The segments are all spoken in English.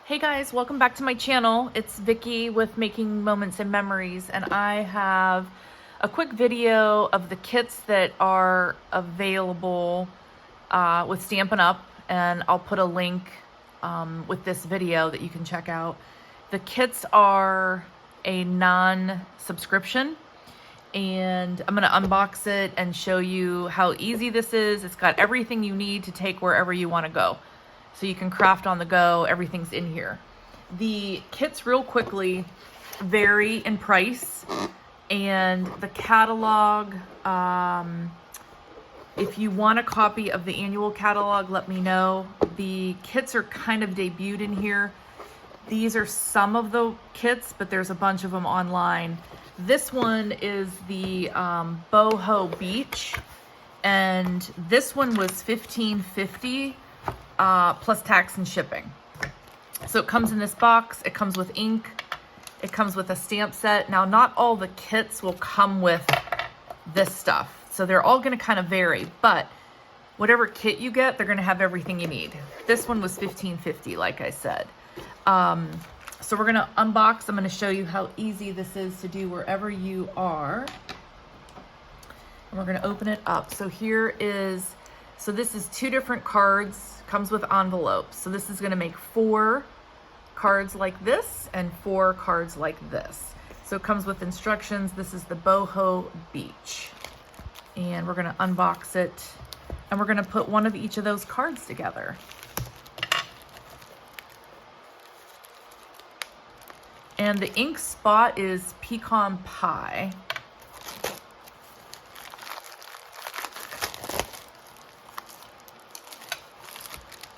Hey guys, welcome back to my channel. It's Vicky with Making Moments and Memories, and I have a quick video of the kits that are available with Stampin' Up, and I'll put a link with this video that you can check out. The kits are a non-subscription, and I'm going to unbox it and show you how easy this is. It's got everything you need to take wherever you want to go. So you can craft on the go, everything's in here. The kits, real quickly, vary in price, and the catalog, if you want a copy of the annual catalog, let me know. The kits are kind of debuted in here. These are some of the kits, but there's a bunch of them online. This one is the Boho Beach, and this one was $15.50. Plus tax and shipping. So it comes in this box, it comes with ink, it comes with a stamp set. Now, not all the kits will come with this stuff, so they're all going to kind of vary, but whatever kit you get, they're going to have everything you need. This one was $15.50, like I said. So we're going to unbox. I'm going to show you how easy this is to do wherever you are. And we're going to open it up. So here is, so this is 2 different cards. Comes with envelopes. So this is going to make 4 cards like this and 4 cards like this. So it comes with instructions. This is the Boho Beach. And we're going to unbox it, and we're going to put one of each of those cards together. And the ink spot is pecan pie.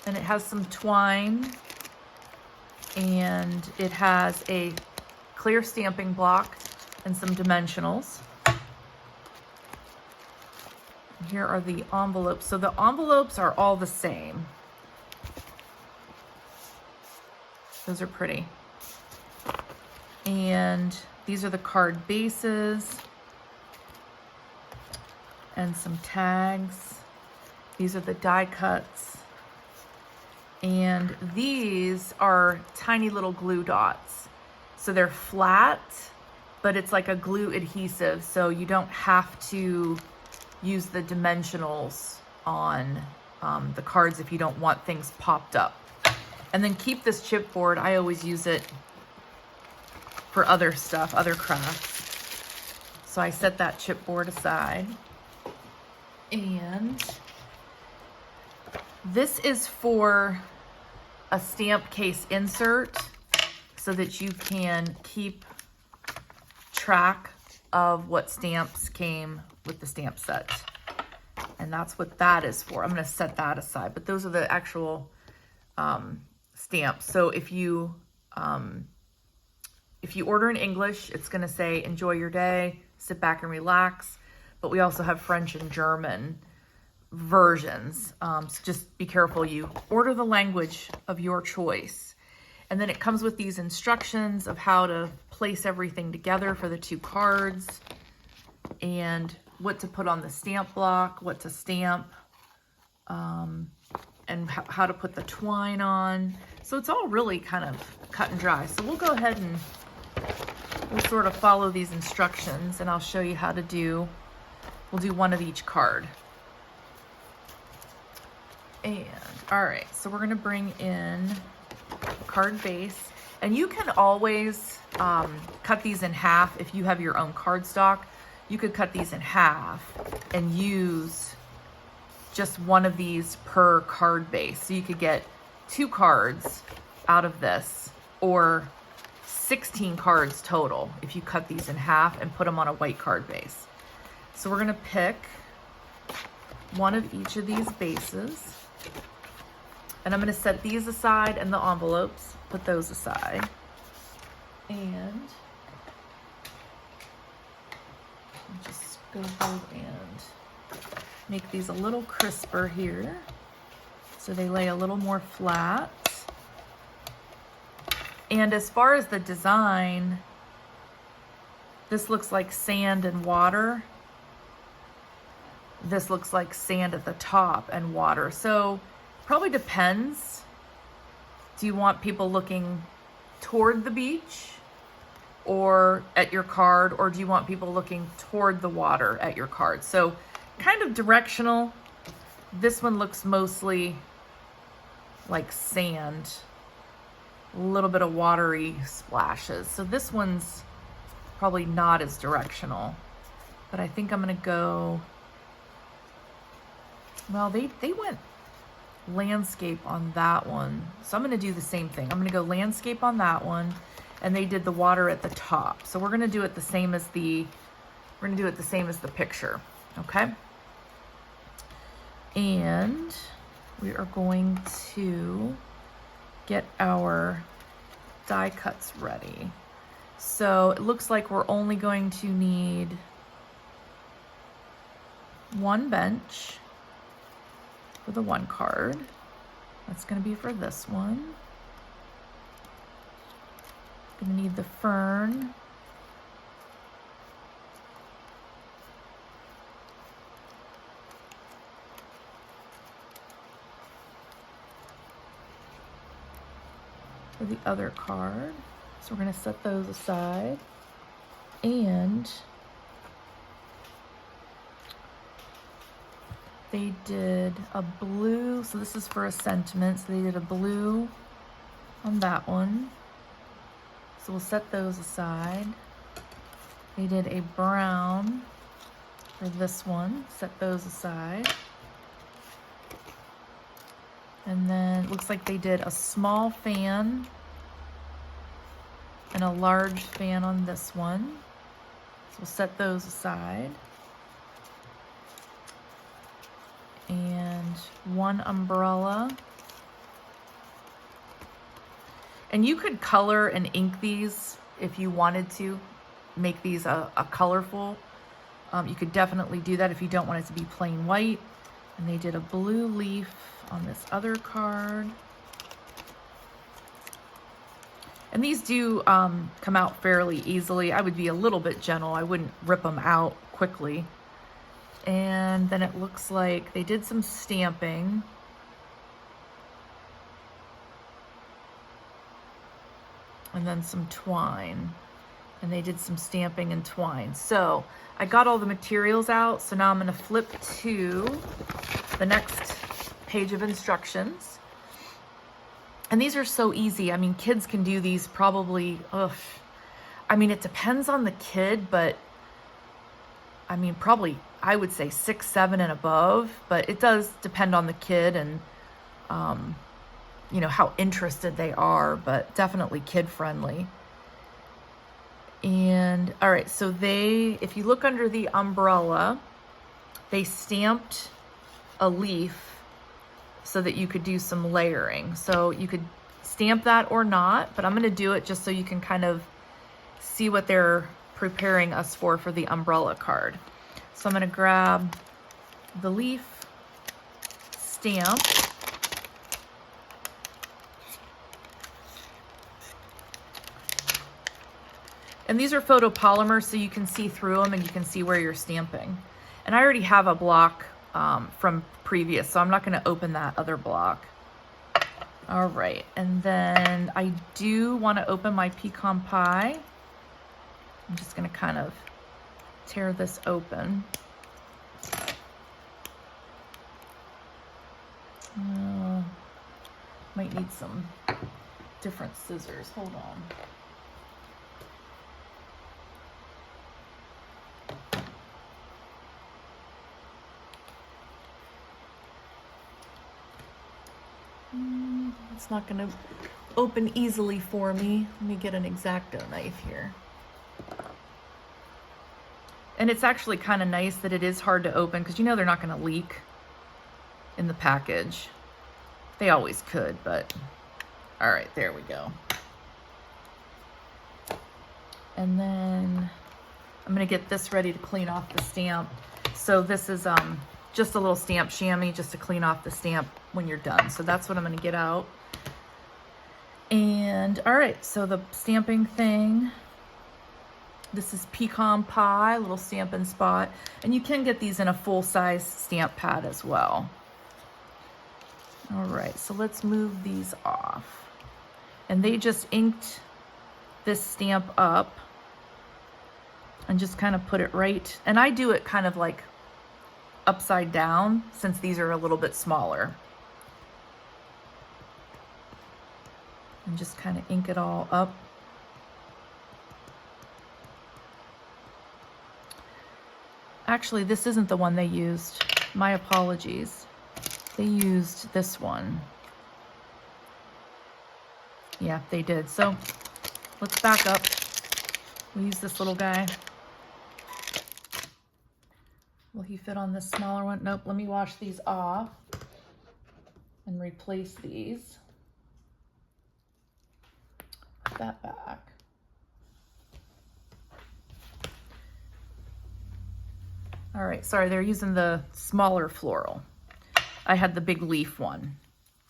And it has some twine, and it has a clear stamping block and some dimensionals. Here are the envelopes. So the envelopes are all the same. Those are pretty. And these are the card bases and some tags. These are the die cuts. And these are tiny little glue dots. So they're flat, but it's like a glue adhesive, so you don't have to use the dimensionals on the cards if you don't want things popped up. And then keep this chipboard. I always use it for other stuff, other crafts. So I set that chipboard aside. And this is for a stamp case insert so that you can keep track of what stamps came with the stamp set. And that's what that is for. I'm going to set that aside, but those are the actual stamps. So if you order in English, it's going to say enjoy your day, sit back and relax. But we also have French and German versions, so just be careful you order the language of your choice. And then it comes with these instructions of how to place everything together for the 2 cards, and what to put on the stamp block, what to stamp, and how to put the twine on. So it's all really kind of cut and dry. So we'll go ahead and we'll sort of follow these instructions, and I'll show you how to do, we'll do one of each card. And all right, so we're gonna bring in card base, and you can always cut these in half. If you have your own cardstock, you could cut these in half and use just one of these per card base. So you could get 2 cards out of this, or 16 cards total if you cut these in half and put them on a white card base. So we're gonna pick one of each of these bases. And I'm going to set these aside, and the envelopes, put those aside. And just go ahead and make these a little crisper here, so they lay a little more flat. And as far as the design, this looks like sand and water. This looks like sand at the top and water. So probably depends Do you want people looking toward the beach or at your card, or do you want people looking toward the water at your card? So kind of directional. This one looks mostly like sand, a little bit of watery splashes. So this one's probably not as directional, but I think I'm gonna go, well, they went landscape on that one. So I'm gonna do the same thing. I'm gonna go landscape on that one, and they did the water at the top. So we're gonna do it the same as the picture, okay? And we are going to get our die cuts ready. So it looks like we're only going to need one bench for the one card. That's going to be for this one. Going to need the fern. For the other card. So we're going to set those aside. And they did a blue, so this is for a sentiment, so they did a blue on that one. So we'll set those aside. They did a brown for this one, set those aside. And then it looks like they did a small fan and a large fan on this one. So we'll set those aside. And one umbrella. And you could color and ink these if you wanted to make these a colorful. You could definitely do that if you don't want it to be plain white. And they did a blue leaf on this other card. And these do come out fairly easily. I would be a little bit gentle. I wouldn't rip them out quickly. And then it looks like they did some stamping. And then some twine. And they did some stamping and twine. So I got all the materials out. So now I'm going to flip to the next page of instructions. And these are so easy. I mean, kids can do these probably, I mean, it depends on the kid, but I mean, probably, I would say 6, 7 and above, but it does depend on the kid and, you know, how interested they are, but definitely kid friendly. And all right, so if you look under the umbrella, they stamped a leaf so that you could do some layering. So you could stamp that or not, but I'm gonna do it just so you can kind of see what they're preparing us for the umbrella card. So I'm gonna grab the leaf stamp. And these are photopolymers, so you can see through them and you can see where you're stamping. And I already have a block from previous, so I'm not gonna open that other block. All right, and then I do wanna open my pecan pie. I'm just gonna kind of tear this open. Might need some different scissors, hold on. It's not gonna open easily for me. Let me get an X-Acto knife here. And it's actually kind of nice that it is hard to open because you know they're not gonna leak in the package. They always could, but all right, there we go. And then I'm gonna get this ready to clean off the stamp. So this is just a little stamp chamois just to clean off the stamp when you're done. So that's what I'm gonna get out. And all right, so the stamping thing, this is pecan pie, little stamping spot. And you can get these in a full-size stamp pad as well. All right, so let's move these off. And they just inked this stamp up and just kind of put it right. And I do it kind of like upside down since these are a little bit smaller. And just kind of ink it all up. Actually, this isn't the one they used. My apologies. They used this one. Yeah, they did. So let's back up. We use this little guy. Will he fit on this smaller one? Nope. Let me wash these off and replace these. Put that back. All right, sorry, they're using the smaller floral. I had the big leaf one.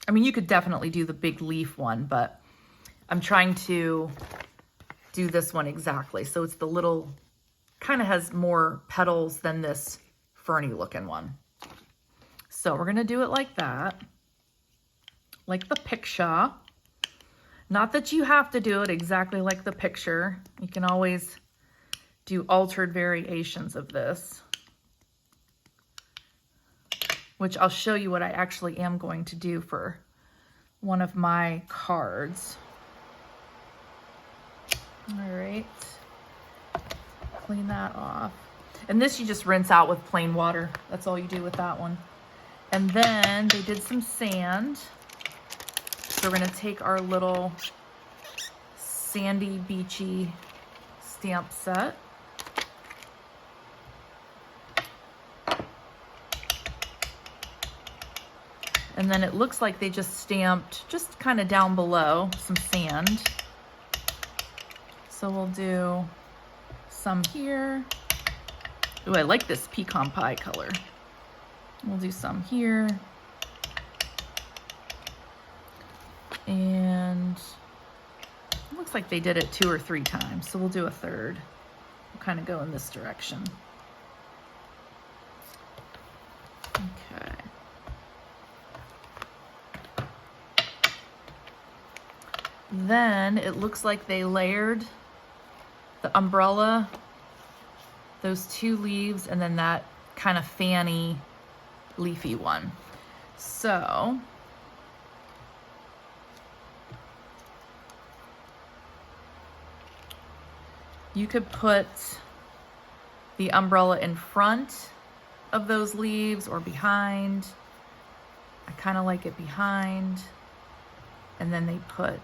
I mean, you could definitely do the big leaf one, but I'm trying to do this one exactly. So it's the little, kind of has more petals than this ferny looking one. So we're gonna do it like that, like the picture. Not that you have to do it exactly like the picture. You can always do altered variations of this, which I'll show you what I actually am going to do for one of my cards. All right, clean that off. And this you just rinse out with plain water. That's all you do with that one. And then they did some sand. So we're gonna take our little sandy, beachy stamp set. And then it looks like they just stamped just kind of down below some sand. So we'll do some here. Ooh, I like this pecan pie color. We'll do some here. And it looks like they did it 2 or 3 times. So we'll do a third. We'll kind of go in this direction. Okay. Then it looks like they layered the umbrella, those 2 leaves, and then that kind of fanny leafy one. So you could put the umbrella in front of those leaves or behind. I kind of like it behind. And then they put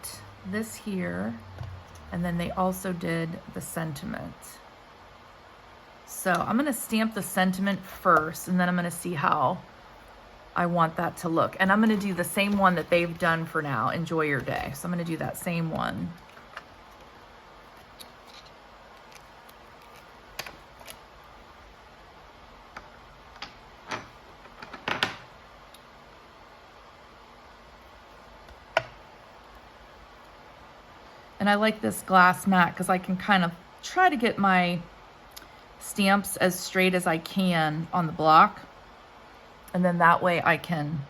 this here, and then they also did the sentiment. So I'm gonna stamp the sentiment first, and then I'm gonna see how I want that to look. And I'm gonna do the same one that they've done for now, Enjoy Your Day. So I'm gonna do that same one. And I like this glass mat because I can kind of try to get my stamps as straight as I can on the block. And then that way I can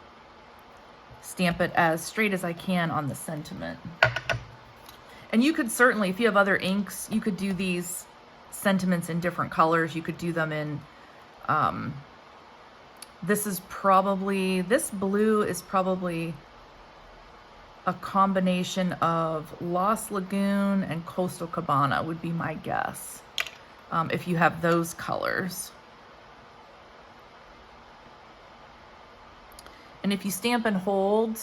stamp it as straight as I can on the sentiment. And you could certainly, if you have other inks, you could do these sentiments in different colors. You could do them in, this blue is probably a combination of Lost Lagoon and Coastal Cabana would be my guess, if you have those colors. And if you stamp and hold,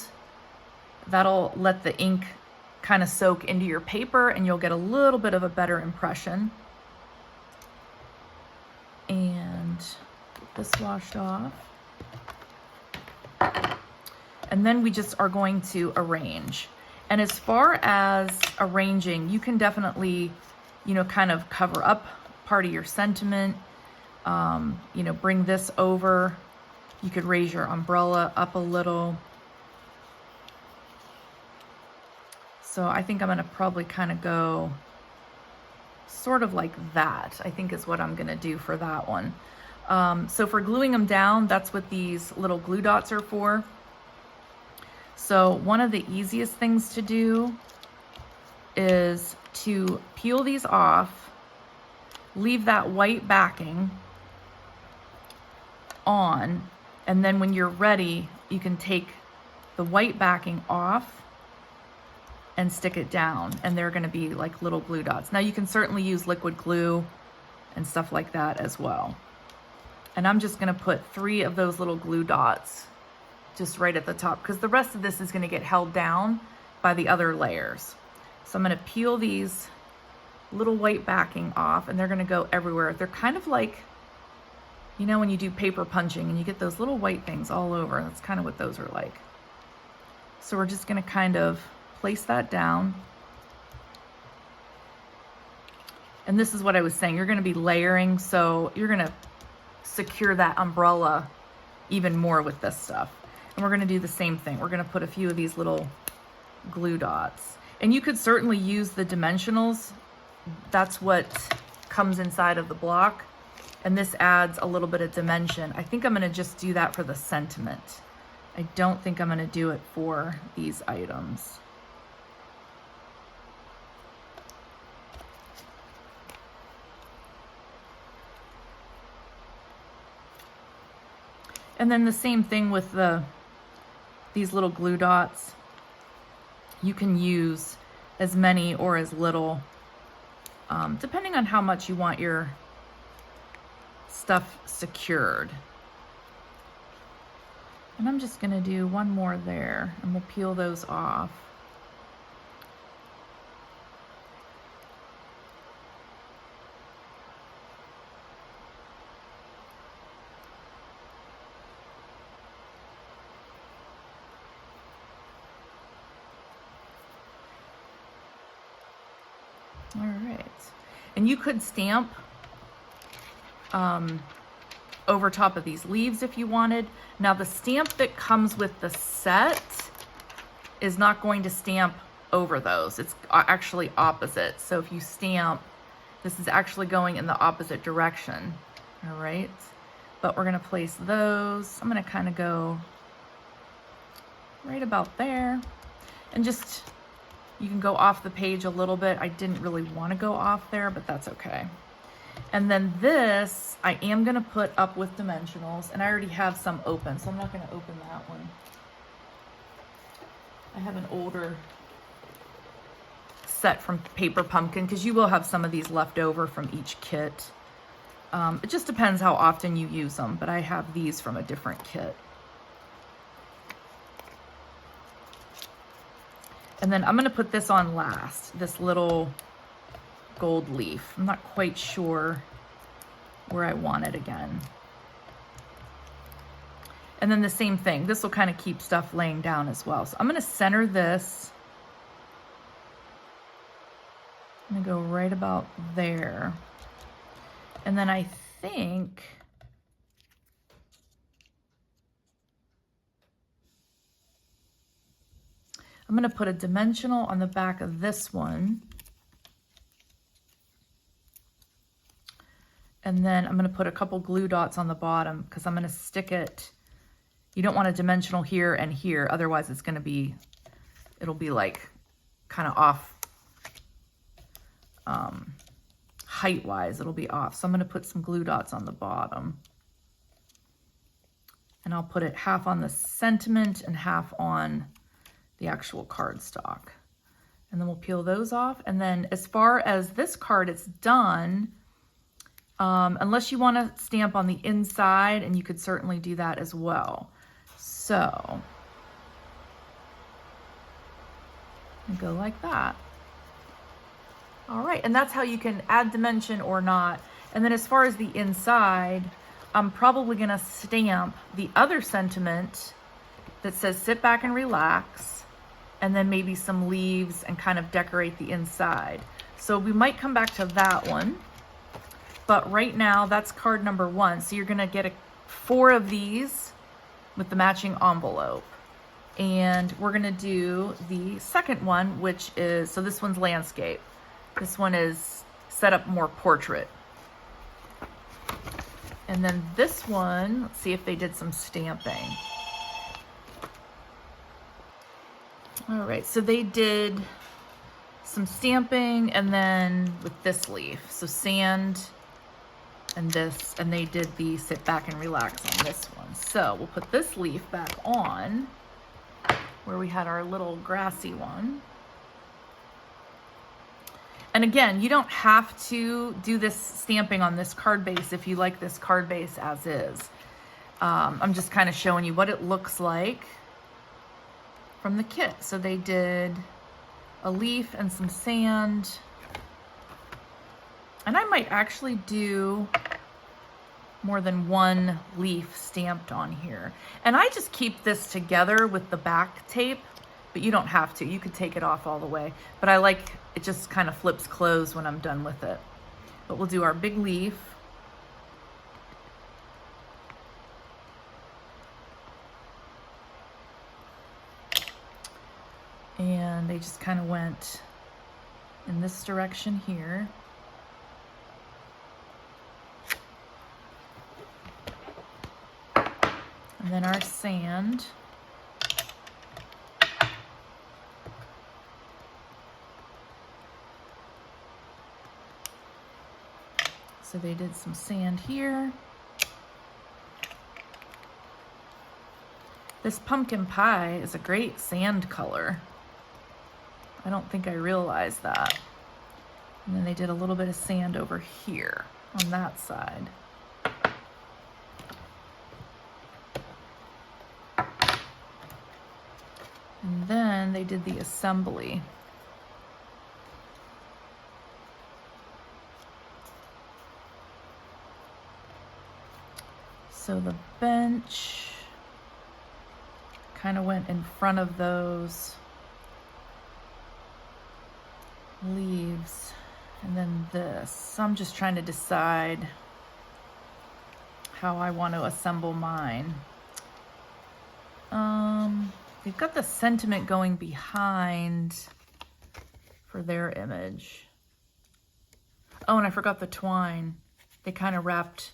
that'll let the ink kind of soak into your paper and you'll get a little bit of a better impression. And get this washed off. And then we just are going to arrange. And as far as arranging, you can definitely, you know, kind of cover up part of your sentiment, you know, bring this over. You could raise your umbrella up a little. So I think I'm gonna probably kind of go sort of like that, I think is what I'm gonna do for that one. So for gluing them down, that's what these little glue dots are for. So one of the easiest things to do is to peel these off, leave that white backing on, and then when you're ready, you can take the white backing off and stick it down, and they're gonna be like little glue dots. Now you can certainly use liquid glue and stuff like that as well. And I'm just gonna put 3 of those little glue dots just right at the top, because the rest of this is gonna get held down by the other layers. So I'm gonna peel these little white backing off, and they're gonna go everywhere. They're kind of like, you know, when you do paper punching and you get those little white things all over. That's kind of what those are like. So we're just gonna kind of place that down. And this is what I was saying, you're gonna be layering, so you're gonna secure that umbrella even more with this stuff. And we're gonna do the same thing. We're gonna put a few of these little glue dots. And you could certainly use the dimensionals. That's what comes inside of the block. And this adds a little bit of dimension. I think I'm gonna just do that for the sentiment. I don't think I'm gonna do it for these items. And then the same thing with these little glue dots. You can use as many or as little, depending on how much you want your stuff secured. And I'm just gonna do one more there, and we'll peel those off. All right, and you could stamp over top of these leaves if you wanted. Now the stamp that comes with the set is not going to stamp over those. It's actually opposite. So if you stamp, this is actually going in the opposite direction. All right, but we're gonna place those. I'm gonna kind of go right about there, and just, you can go off the page a little bit. I didn't really want to go off there, but that's okay. And then this, I am gonna put up with dimensionals, and I already have some open, so I'm not gonna open that one. I have an older set from Paper Pumpkin, because you will have some of these left over from each kit. It just depends how often you use them, but I have these from a different kit. And then I'm gonna put this on last, this little gold leaf. I'm not quite sure where I want it again. And then the same thing, this will kind of keep stuff laying down as well. So I'm gonna center this. I'm gonna go right about there. And then I think, I'm gonna put a dimensional on the back of this one. And then I'm gonna put a couple glue dots on the bottom, because I'm gonna stick it. You don't want a dimensional here and here, otherwise it's gonna be, it'll be like kind of off, height-wise, it'll be off. So I'm gonna put some glue dots on the bottom. And I'll put it half on the sentiment and half on the actual cardstock. And then we'll peel those off. And then as far as this card, it's done. Unless you want to stamp on the inside, and you could certainly do that as well. So, go like that. All right, and that's how you can add dimension or not. And then as far as the inside, I'm probably gonna stamp the other sentiment that says sit back and relax, and then maybe some leaves and kind of decorate the inside. So we might come back to that one. But right now, that's card number 1. So you're gonna get 4 of these with the matching envelope. And we're gonna do the second one, which is, so this one's landscape. This one is set up more portrait. And then this one, let's see if they did some stamping. All right, so they did some stamping, and then with this leaf. So sand and this, and they did the sit back and relax on this one. So we'll put this leaf back on where we had our little grassy one. And again, you don't have to do this stamping on this card base if you like this card base as is. I'm just kind of showing you what it looks like from the kit. So they did a leaf and some sand. And I might actually do more than one leaf stamped on here. And I just keep this together with the back tape, but you don't have to. You could take it off all the way. But I like, it just kind of flips closed when I'm done with it. But we'll do our big leaf. And they just kind of went in this direction here. And then our sand. So they did some sand here. This pumpkin pie is a great sand color. I don't think I realized that. And then they did a little bit of sand over here on that side. And then they did the assembly. So the bench kind of went in front of those leaves, and then this. So I'm just trying to decide how I want to assemble mine. They've got the sentiment going behind for their image. Oh, and I forgot the twine. They kind of wrapped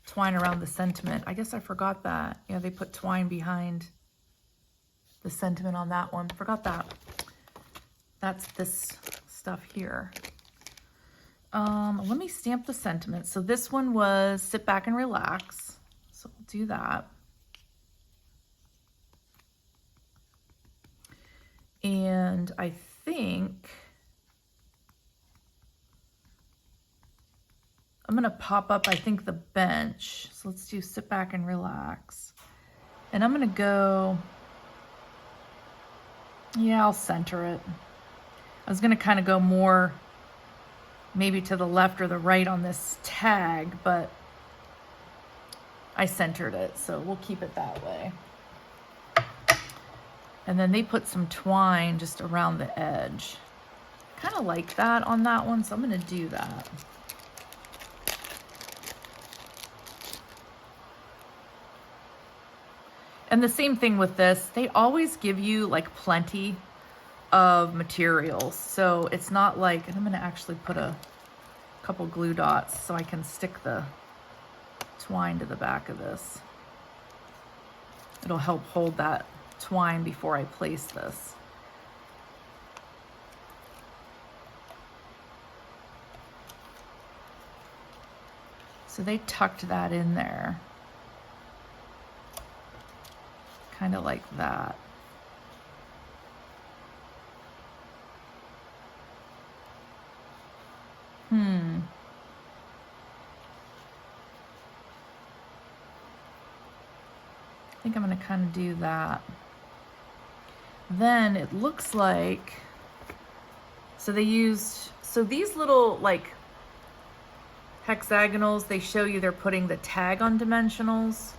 twine around the sentiment. I guess I forgot that. Yeah, they put twine behind the sentiment on that one. Forgot that. That's this stuff here. Let me stamp the sentiment. So this one was sit back and relax. So we'll do that. And I think I'm gonna pop up, I think, the bench. So let's do sit back and relax. And I'm gonna go, yeah, I'll center it. I was gonna kind of go more maybe to the left or the right on this tag, but I centered it, so we'll keep it that way. And then they put some twine just around the edge. Kind of like that on that one, so I'm gonna do that. And the same thing with this, they always give you like plenty of materials. So it's not like, and I'm gonna actually put a couple glue dots so I can stick the twine to the back of this. It'll help hold that twine before I place this. So they tucked that in there. Kind of like that. I think I'm going to kind of do that. Then it looks like, so they used, so these little like hexagonals, they show you they're putting the tag on dimensionals.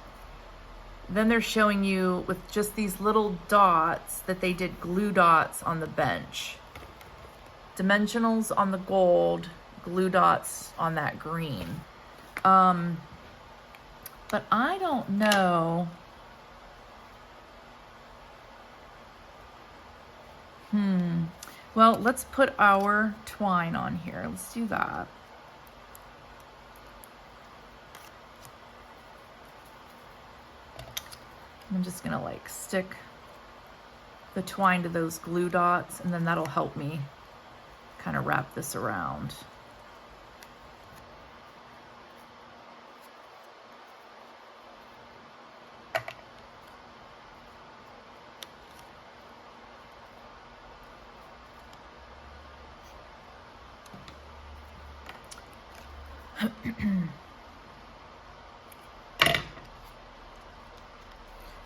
Then they're showing you with just these little dots that they did glue dots on the bench. Dimensionals on the gold, glue dots on that green. But I don't know. Well, let's put our twine on here. Let's do that. I'm just gonna like stick the twine to those glue dots, and then that'll help me kind of wrap this around.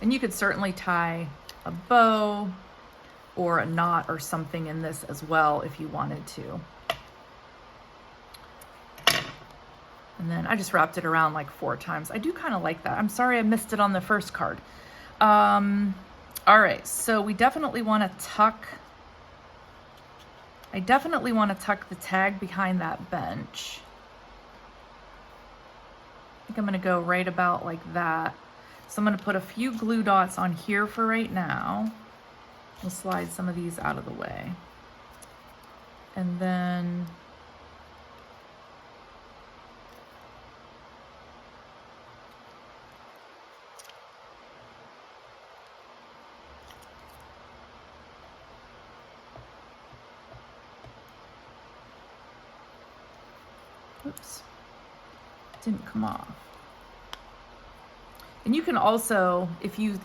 And you could certainly tie a bow or a knot or something in this as well if you wanted to. And then I just wrapped it around like 4 times. I do kind of like that. I'm sorry I missed it on the first card. All right, so we definitely want to tuck, I definitely want to tuck the tag behind that bench. I think I'm going to go right about like that. So I'm going to put a few glue dots on here for right now. We'll slide some of these out of the way. And then oops, didn't come off. And you can also, if you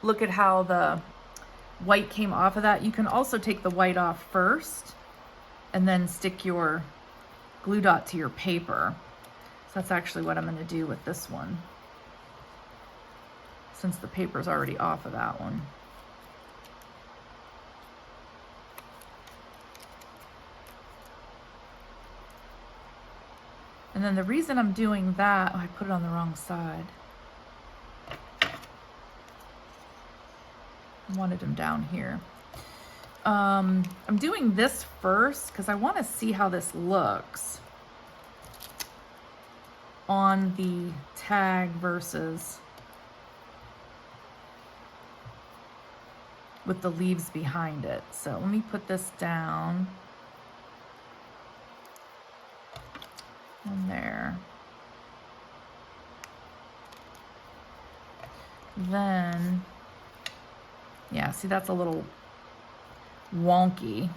look at how the white came off of that, you can also take the white off first and then stick your glue dot to your paper. So that's actually what I'm going to do with this one, since the paper's already off of that one. And then the reason I'm doing that, oh, I put it on the wrong side. I wanted them down here. I'm doing this first because I want to see how this looks on the tag versus with the leaves behind it. So let me put this down. And there. Then, yeah, see, that's a little wonky.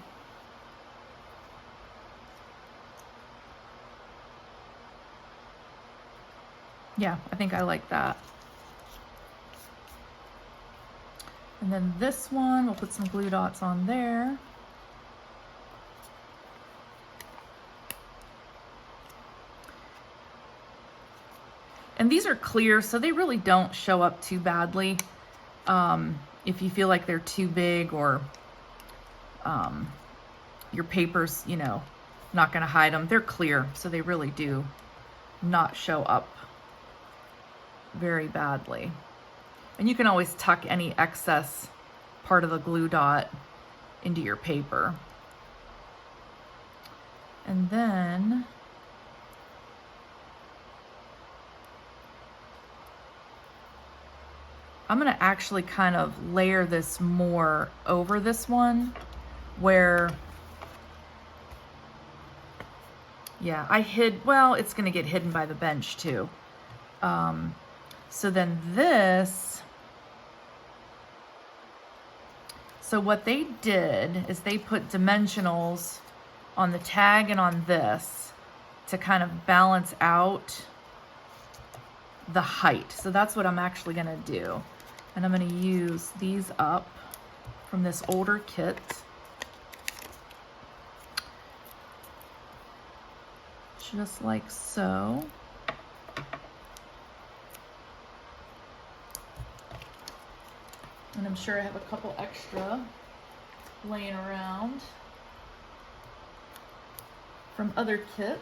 Yeah, I think I like that. And then this one, we'll put some glue dots on there. And these are clear, so they really don't show up too badly. If you feel like they're too big or your paper's, you know, not gonna hide them, they're clear, so they really do not show up very badly. And you can always tuck any excess part of the glue dot into your paper. And then I'm going to actually kind of layer this more over this one where, yeah, I hid, well, it's going to get hidden by the bench too. So then this, so what they did is they put dimensionals on the tag and on this to kind of balance out the height. So that's what I'm actually going to do. And I'm going to use these up from this older kit. Just like so. And I'm sure I have a couple extra laying around from other kits.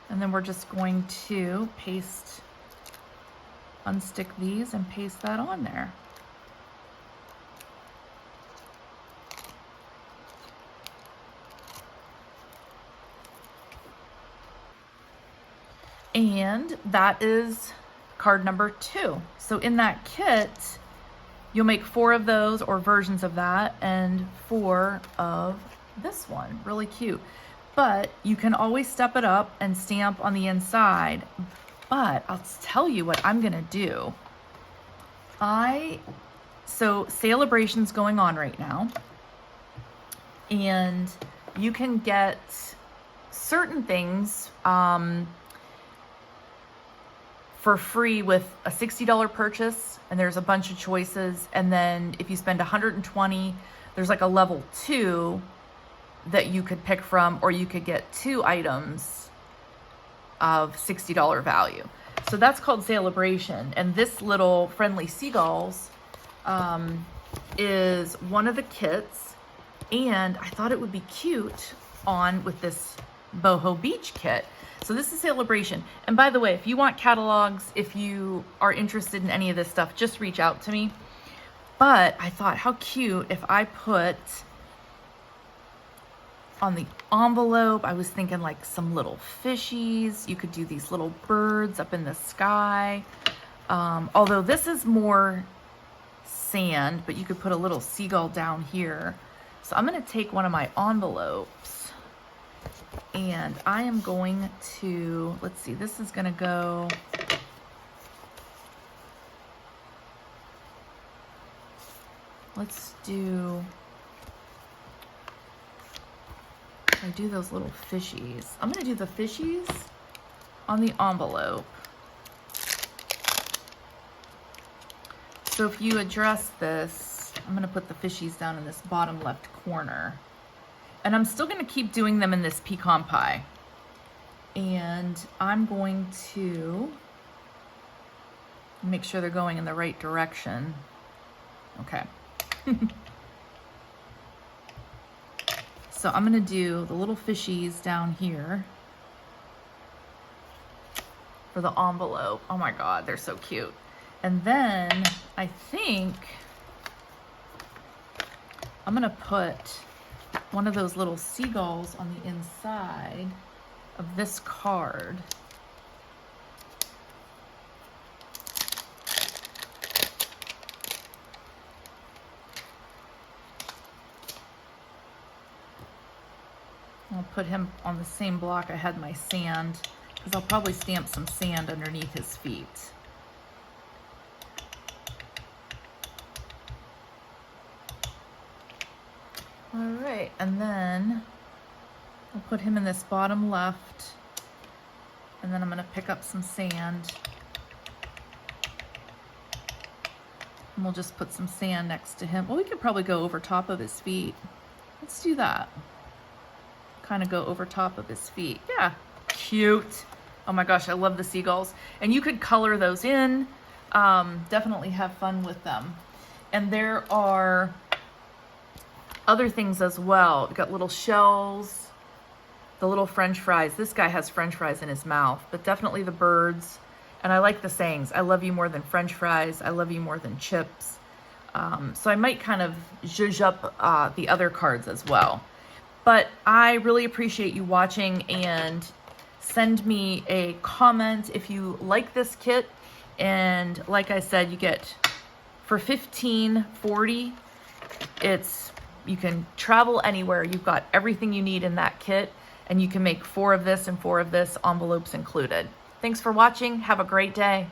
And then we're just going to paste, unstick these and paste that on there. And that is card number 2. So in that kit, you'll make 4 of those or versions of that and 4 of this one. Really cute. But you can always step it up and stamp on the inside But I'll tell you what I'm gonna do. So Sale-a-bration's going on right now, and you can get certain things for free with a $60 purchase, and there's a bunch of choices. And then if you spend $120, there's like a level 2 that you could pick from, or you could get 2 items of $60 value. So that's called Sale-a-bration. And this little Friendly Seagulls is one of the kits, and I thought it would be cute on with this Boho Beach Kit. So this is Sale-a-bration. And by the way, if you want catalogs, if you are interested in any of this stuff, just reach out to me. But I thought, how cute if I put on the envelope, I was thinking like some little fishies. You could do these little birds up in the sky. Although this is more sand, but you could put a little seagull down here. So I'm gonna take one of my envelopes, and I am going to, let's see, this is gonna go, let's do, I do those little fishies. I'm gonna do the fishies on the envelope. So if you address this, I'm gonna put the fishies down in this bottom left corner. And I'm still gonna keep doing them in this pecan pie. And I'm going to make sure they're going in the right direction. Okay. So I'm gonna do the little fishies down here for the envelope. Oh my God, they're so cute. And then I think I'm gonna put one of those little seagulls on the inside of this card. I'll put him on the same block I had my sand, because I'll probably stamp some sand underneath his feet. All right, and then I'll put him in this bottom left, and then I'm gonna pick up some sand, and we'll just put some sand next to him. Well, we could probably go over top of his feet. Let's do that. Kind of go over top of his feet. Yeah, cute. Oh my gosh, I love the seagulls. And you could color those in. Definitely have fun with them. And there are other things as well. We've got little shells, the little French fries. This guy has French fries in his mouth, but definitely the birds. And I like the sayings. I love you more than French fries. I love you more than chips. So I might kind of zhuzh up the other cards as well. But I really appreciate you watching, and send me a comment if you like this kit. And like I said, you get for $15.40. You can travel anywhere. You've got everything you need in that kit, and you can make 4 of this and 4 of this, envelopes included. Thanks for watching. Have a great day.